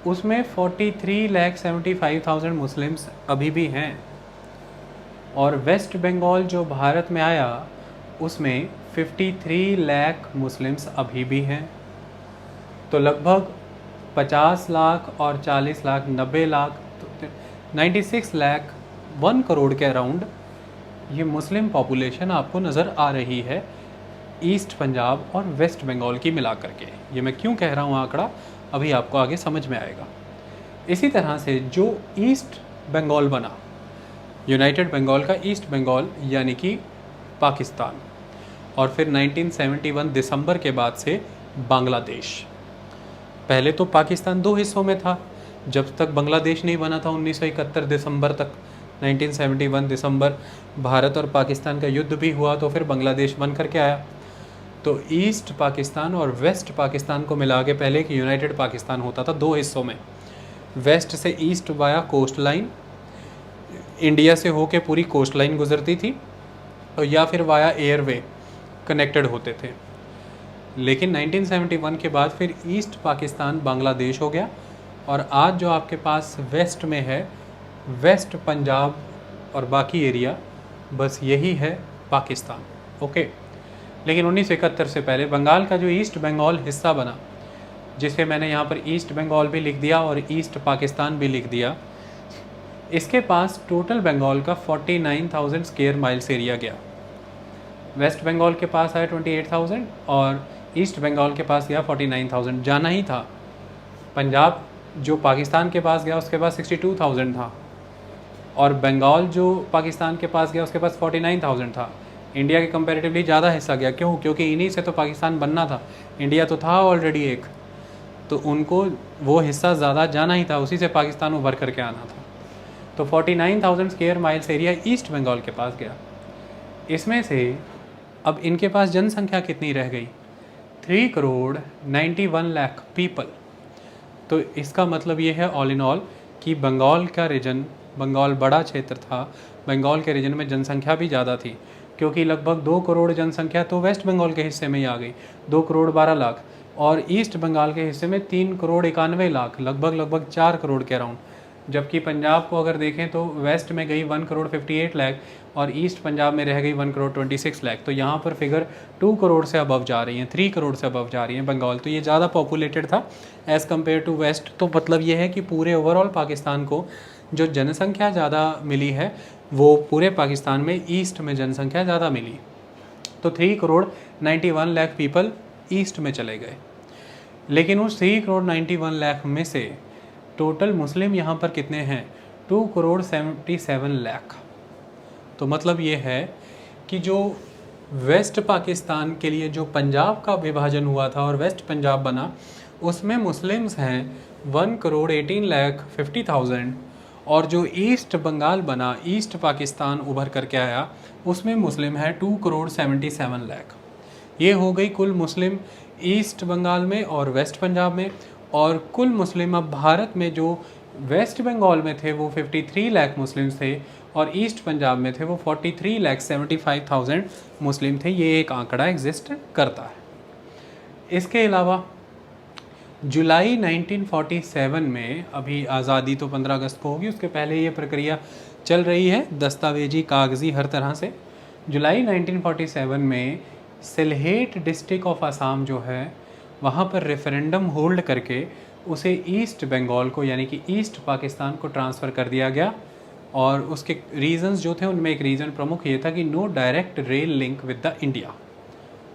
उसमें 43,75,000 मुस्लिम्स अभी भी हैं, और वेस्ट बंगाल जो भारत में आया उसमें 53 लाख मुस्लिम्स अभी भी हैं। तो लगभग 50 लाख और 40 लाख 90 लाख 96 लाख 1 करोड़ के अराउंड ये मुस्लिम पॉपुलेशन आपको नज़र आ रही है ईस्ट पंजाब और वेस्ट बंगाल की मिला करके। ये मैं क्यों कह रहा हूँ आंकड़ा, अभी आपको आगे समझ में आएगा। इसी तरह से जो ईस्ट बंगाल बना, यूनाइटेड बंगाल का ईस्ट बंगाल यानी कि पाकिस्तान, और फिर 1971 दिसंबर के बाद से बांग्लादेश। पहले तो पाकिस्तान 2 हिस्सों में था, जब तक बांग्लादेश नहीं बना था 1971 दिसंबर तक। 1971 दिसंबर भारत और पाकिस्तान का युद्ध भी हुआ, तो फिर बांग्लादेश बन करके आया। तो ईस्ट पाकिस्तान और वेस्ट पाकिस्तान को मिला के पहले एक यूनाइटेड पाकिस्तान होता था 2 हिस्सों में। वेस्ट से east via coast line, India से होके पूरी कोस्ट लाइन गुजरती थी, और या फिर वाया एयरवे कनेक्टेड होते थे। लेकिन 1971 के बाद फिर ईस्ट पाकिस्तान बांग्लादेश हो गया, और आज जो आपके पास वेस्ट में है, वेस्ट पंजाब और बाकी एरिया, बस यही है पाकिस्तान। ओके, लेकिन 1971 से पहले बंगाल का जो ईस्ट बंगाल हिस्सा बना, जिसे मैंने यहाँ पर ईस्ट बंगाल भी लिख दिया और ईस्ट पाकिस्तान भी लिख दिया, इसके पास टोटल बंगाल का 49,000 स्क्वायर माइल्स एरिया गया। वेस्ट बंगाल के पास आया 28,000 और ईस्ट बंगाल के पास गया 49,000। जाना ही था। पंजाब जो पाकिस्तान के पास गया उसके पास 62,000 था, और बंगाल जो पाकिस्तान के पास गया उसके पास 49,000 था। इंडिया के कंपैरेटिवली ज़्यादा हिस्सा गया। क्यों? क्योंकि इन्हीं से तो पाकिस्तान बनना था, इंडिया तो था ऑलरेडी एक, तो उनको वो हिस्सा ज़्यादा जाना ही था, उसी से पाकिस्तान उभर करके आना था। तो 49,000 square miles area East Bengal के पास गया। इसमें से अब इनके पास जनसंख्या कितनी रह गई? 3 करोड़ 91 लाख पीपल। तो इसका मतलब ये है ऑल इन ऑल कि बंगाल का रीजन, बंगाल बड़ा क्षेत्र था, बंगाल के रीजन में जनसंख्या भी ज़्यादा थी, क्योंकि लगभग 2 करोड़ जनसंख्या तो वेस्ट बंगाल के हिस्से में ही आ गई, 2 करोड़ 12 लाख, और ईस्ट बंगाल के हिस्से में 3 करोड़ 91 लाख, लगभग 4 करोड़ के अराउंड। जबकि पंजाब को अगर देखें तो वेस्ट में गई 1 करोड़ 58 लाख और ईस्ट पंजाब में रह गई 1 करोड़ 26 लाख। तो यहाँ पर फिगर 2 करोड़ से अबव जा रही हैं, 3 करोड़ से अबव जा रही हैं बंगाल। तो ये ज़्यादा पॉपुलेटेड था एज़ कम्पेयर टू वेस्ट। तो मतलब ये है कि पूरे ओवरऑल पाकिस्तान को जो जनसंख्या ज़्यादा मिली है वो पूरे पाकिस्तान में ईस्ट में जनसंख्या ज़्यादा मिली। तो 3 करोड़ 91 लाख पीपल ईस्ट में चले गए। लेकिन उस 3 करोड़ 91 लाख में से टोटल मुस्लिम यहाँ पर कितने हैं? 2 करोड़ 77 लाख। तो मतलब ये है कि जो वेस्ट पाकिस्तान के लिए जो पंजाब का विभाजन हुआ था और वेस्ट पंजाब बना, उसमें मुस्लिम्स हैं 1 करोड़ 18 लाख 50,000, और जो ईस्ट बंगाल बना, ईस्ट पाकिस्तान उभर करके आया, उसमें मुस्लिम है 2 करोड़ 77 लाख। ये हो गई कुल मुस्लिम ईस्ट बंगाल में और वेस्ट पंजाब में। और कुल मुस्लिम अब भारत में जो वेस्ट बंगाल में थे वो 53 लाख मुस्लिम्स थे, और ईस्ट पंजाब में थे वो 43 लाख 75,000 मुस्लिम थे। ये एक आंकड़ा एग्जिस्ट करता है। इसके अलावा जुलाई 1947 में, अभी आज़ादी तो 15 अगस्त को होगी, उसके पहले ये प्रक्रिया चल रही है दस्तावेजी कागज़ी हर तरह से। जुलाई 1947 में सिलहेट डिस्ट्रिक्ट ऑफ आसाम जो है वहाँ पर रेफरेंडम होल्ड करके उसे ईस्ट बंगाल को यानी कि ईस्ट पाकिस्तान को ट्रांसफ़र कर दिया गया। और उसके रीज़न्स जो थे उनमें एक रीज़न प्रमुख ये था कि no direct rail link with the India.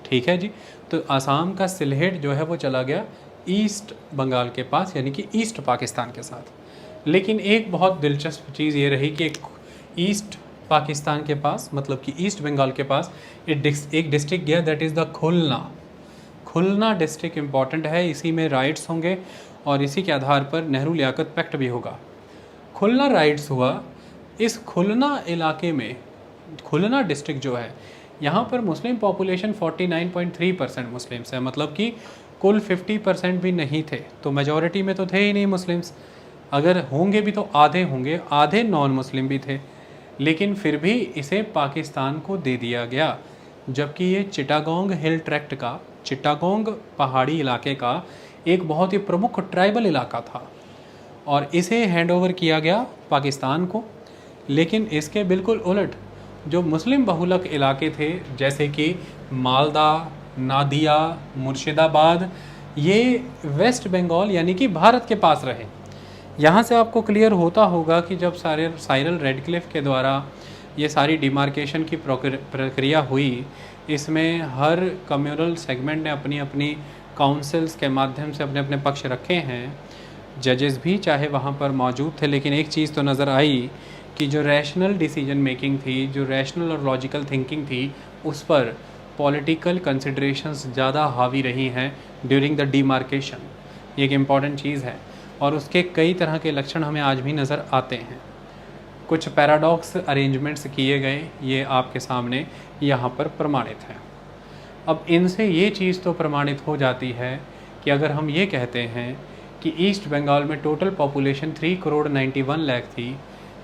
ठीक है जी। तो आसाम का सिलहेट जो है वो चला गया ईस्ट बंगाल के पास यानी कि ईस्ट पाकिस्तान के साथ। लेकिन एक बहुत दिलचस्प चीज़ ये रही कि एक ईस्ट पाकिस्तान के पास, मतलब कि ईस्ट बंगाल के पास एक डिस्ट्रिक्ट गया, that is the Khulna. Khulna district important है, इसी में राइट्स होंगे और इसी के आधार पर नेहरू लियाकत पैक्ट भी होगा। खुलना राइट्स हुआ। इस खुलना इलाके में, खुलना डिस्ट्रिक्ट जो है, यहाँ पर मुस्लिम पॉपुलेशन 49.3% मुस्लिम्स है, मतलब कि कुल 50% भी नहीं थे, तो मेजॉरिटी में तो थे ही नहीं मुस्लिम्स। अगर होंगे भी तो आधे होंगे, आधे नॉन मुस्लिम भी थे, लेकिन फिर भी इसे पाकिस्तान को दे दिया गया। जबकि ये चिटागोंग हिल ट्रैक्ट का, चिटागोंग पहाड़ी इलाके का एक बहुत ही प्रमुख ट्राइबल इलाका था और इसे हैंडओवर किया गया पाकिस्तान को। लेकिन इसके बिल्कुल उलट जो मुस्लिम बहुलक इलाके थे, जैसे कि मालदा, नादिया, मुर्शिदाबाद, ये वेस्ट बंगाल यानी कि भारत के पास रहे। यहाँ से आपको क्लियर होता होगा कि जब साइरल रेडक्लिफ के द्वारा ये सारी डिमार्केशन की प्रक्रिया हुई, इसमें हर कम्युनल सेगमेंट ने अपनी अपनी काउंसिल्स के माध्यम से अपने अपने पक्ष रखे हैं। जजेस भी चाहे वहाँ पर मौजूद थे, लेकिन एक चीज़ तो नज़र आई कि जो रैशनल डिसीजन मेकिंग थी, जो रैशनल और लॉजिकल थिंकिंग थी, उस पर पॉलिटिकल कंसिडरेशंस ज़्यादा हावी रही हैं ड्यूरिंग द डिमार्केशन। ये एक इम्पॉर्टेंट चीज़ है और उसके कई तरह के लक्षण हमें आज भी नज़र आते हैं। कुछ पैराडॉक्स अरेंजमेंट्स किए गए, ये आपके सामने यहाँ पर प्रमाणित हैं। अब इनसे ये चीज़ तो प्रमाणित हो जाती है कि अगर हम ये कहते हैं कि ईस्ट बंगाल में टोटल पॉपुलेशन 3 करोड़ 91 लाख थी,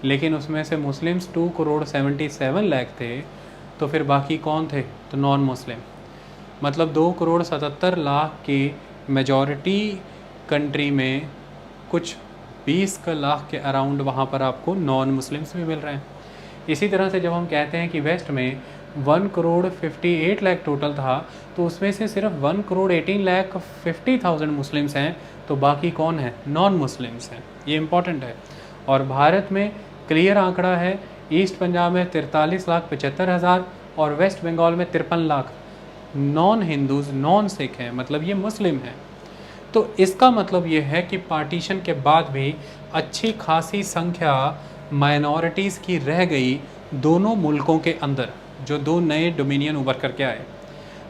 लेकिन उसमें से मुस्लिम्स 2 करोड़ 77 लाख थे, तो फिर बाकी कौन थे? तो नॉन मुस्लिम। मतलब 2 करोड़ 77 लाख की मेजॉरिटी कंट्री में कुछ 20 लाख के अराउंड वहाँ पर आपको नॉन मुस्लिम्स भी मिल रहे हैं। इसी तरह से जब हम कहते हैं कि वेस्ट में 1 करोड़ 58 लाख टोटल था, तो उसमें से सिर्फ 1 करोड़ 18 लाख 50,000 मुस्लिम्स हैं, तो बाकी कौन है? नॉन मुस्लिम्स हैं। ये इम्पॉर्टेंट है। और भारत में क्लियर आंकड़ा है, ईस्ट पंजाब में 43,75,000 और वेस्ट बंगाल में 53 lakh non Hindus, non Sikh हैं, मतलब ये मुस्लिम हैं। तो इसका मतलब ये है कि पार्टीशन के बाद भी अच्छी खासी संख्या माइनॉरिटीज़ की रह गई दोनों मुल्कों के अंदर, जो दो नए डोमिनियन उभर करके आए।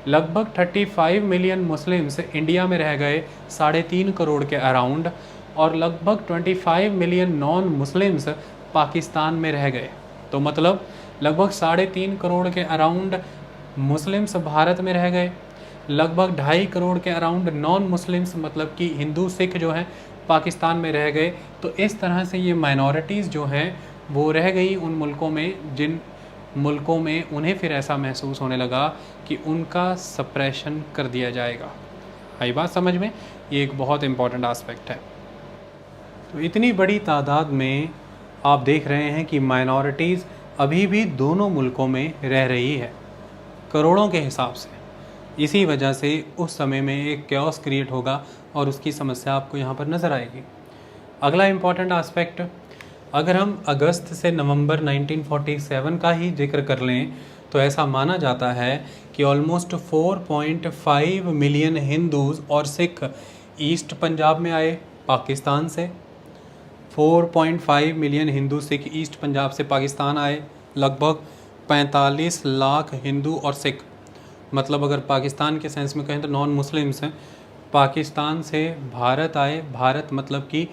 लगभग 35 मिलियन मुस्लिम्स इंडिया में रह गए 3.5 करोड़ के अराउंड, और लगभग 25 मिलियन नॉन मुस्लिम्स पाकिस्तान में रह गए। तो मतलब लगभग 3.5 करोड़ के अराउंड मुस्लिम्स भारत में रह गए, लगभग 2.5 करोड़ के अराउंड नॉन मुस्लिम्स, मतलब कि हिंदू सिख जो हैं, पाकिस्तान में रह गए। तो इस तरह से ये माइनॉरिटीज़ जो हैं वो रह गई उन मुल्कों में, जिन मुल्कों में उन्हें फिर ऐसा महसूस होने लगा कि उनका सप्रेशन कर दिया जाएगा। आई बात समझ में? ये एक बहुत इम्पॉर्टेंट आस्पेक्ट है। तो इतनी बड़ी तादाद में आप देख रहे हैं कि माइनॉरिटीज़ अभी भी दोनों मुल्कों में रह रही है, करोड़ों के हिसाब से। इसी वजह से उस समय में एक कैओस क्रिएट होगा और उसकी समस्या आपको यहाँ पर नज़र आएगी। अगला इम्पॉर्टेंट आस्पेक्ट, अगर हम अगस्त से नवंबर 1947 का ही जिक्र कर लें, तो ऐसा माना जाता है कि ऑलमोस्ट 4.5 मिलियन हिंदूज़ और सिख ईस्ट पंजाब में आए पाकिस्तान से। 4.5 मिलियन हिंदू सिख ईस्ट पंजाब से पाकिस्तान आए। लगभग 45 लाख हिंदू और सिख, मतलब अगर पाकिस्तान के सेंस में कहें तो नॉन मुस्लिम्स हैं, पाकिस्तान से भारत आए। भारत मतलब कि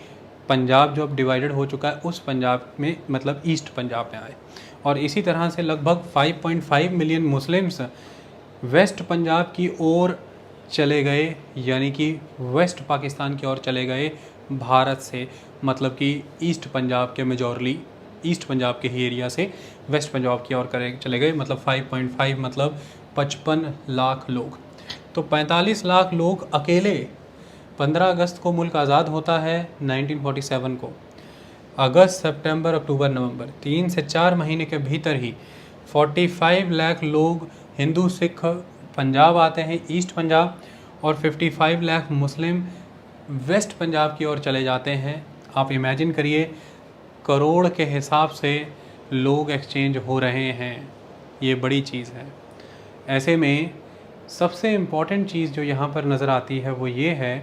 पंजाब जो अब डिवाइडेड हो चुका है, उस पंजाब में, मतलब ईस्ट पंजाब में आए। और इसी तरह से लगभग 5.5 मिलियन मुस्लिम्स वेस्ट पंजाब की ओर चले गए, यानी कि वेस्ट पाकिस्तान की ओर चले गए भारत से, मतलब कि ईस्ट पंजाब के मेजॉरली ईस्ट पंजाब के ही एरिया से वेस्ट पंजाब की ओर चले गए। मतलब 5.5 मतलब 55 लाख लोग। तो 45 लाख लोग अकेले 15 अगस्त को मुल्क आज़ाद होता है 1947 को। अगस्त, सितंबर, अक्टूबर, नवंबर, 3 से 4 महीने के भीतर ही 45 लाख लोग हिंदू सिख पंजाब आते हैं, ईस्ट पंजाब, और 55 लाख मुस्लिम वेस्ट पंजाब की ओर चले जाते हैं। आप इमेजिन करिए, करोड़ के हिसाब से लोग एक्सचेंज हो रहे हैं, ये बड़ी चीज़ है। ऐसे में सबसे इम्पॉर्टेंट चीज़ जो यहाँ पर नज़र आती है वो ये है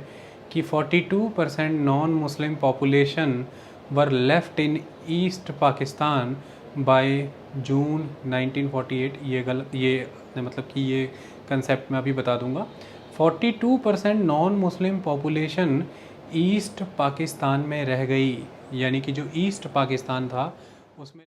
कि 42% non Muslim population were left in east Pakistan by June 1948। ये मतलब कि ये कंसेप्ट मैं अभी बता दूंगा। 42% non Muslim population east Pakistan में रह गई, यानी कि जो ईस्ट पाकिस्तान था उसमें